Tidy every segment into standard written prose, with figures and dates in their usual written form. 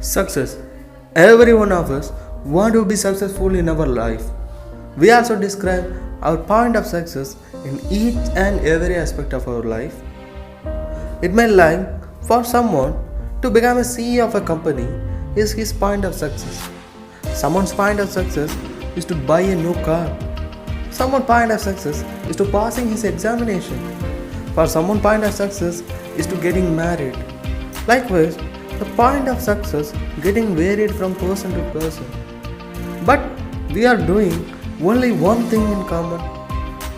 Success. Every one of us want to be successful in our life. We also describe our point of success in each and every aspect of our life. It may like for someone to become a CEO of a company is his point of success. Someone's point of success is to buy a new car. Someone's point of success is to passing his examination. For someone's point of success is to getting married. Likewise, the point of success getting varied from person to person. But we are doing only one thing in common.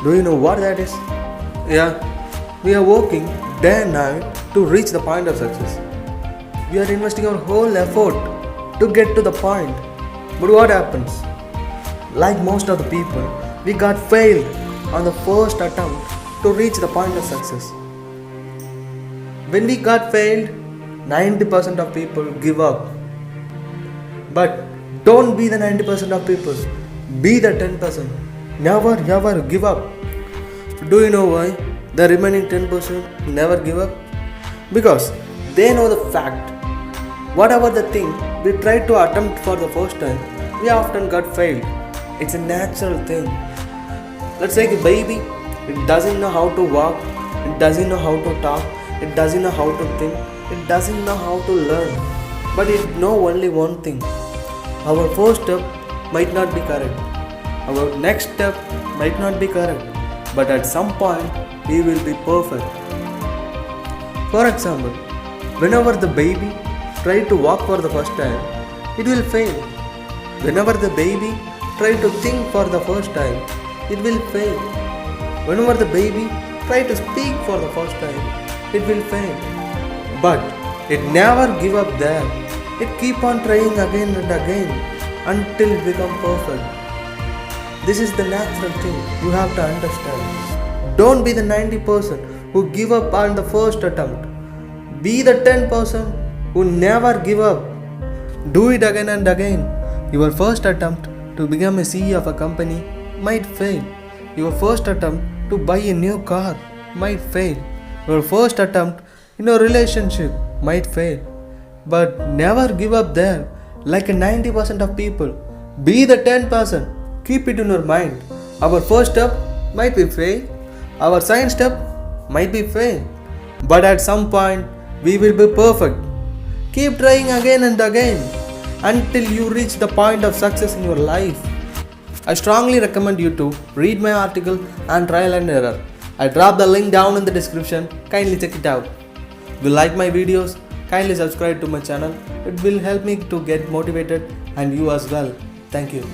Do you know what that is? Yeah, we are working day and night to reach the point of success. We are investing our whole effort to get to the point. But what happens? Like most of the people, we got failed on the first attempt to reach the point of success. When we got failed, 90% of people give up. But don't be the 90% of people. Be the 10%. Never ever give up. Do you know why the remaining 10% never give up? Because they know the fact. Whatever the thing we tried to attempt for the first time, we often got failed. It's a natural thing. Let's take a baby. It doesn't know how to walk. It doesn't know how to talk. It doesn't know how to think. It doesn't know how to learn. But it knows only one thing. Our first step might not be correct. Our next step might not be correct. But at some point, we will be perfect. For example, whenever the baby tries to walk for the first time, it will fail. Whenever the baby tries to think for the first time, it will fail. Whenever the baby tries to speak for the first time, it will fail. But it never give up there. It keep on trying again and again until it become perfect. This is the natural thing you have to understand. Don't be the 90% who give up on the first attempt. Be the 10% who never give up. Do it again and again. Your first attempt to become a CEO of a company might fail. Your first attempt to buy a new car might fail. Your first attempt in a relationship might fail. But never give up there like a 90% of people. Be the 10%. Keep it in your mind. Our first step might be fail. Our second step might be fail. But at some point, we will be perfect. Keep trying again and again until you reach the point of success in your life. I strongly recommend you to read my article and trial and error. I drop the link down in the description. Kindly check it out. If you like my videos, kindly subscribe to my channel. It will help me to get motivated and you as well. Thank you.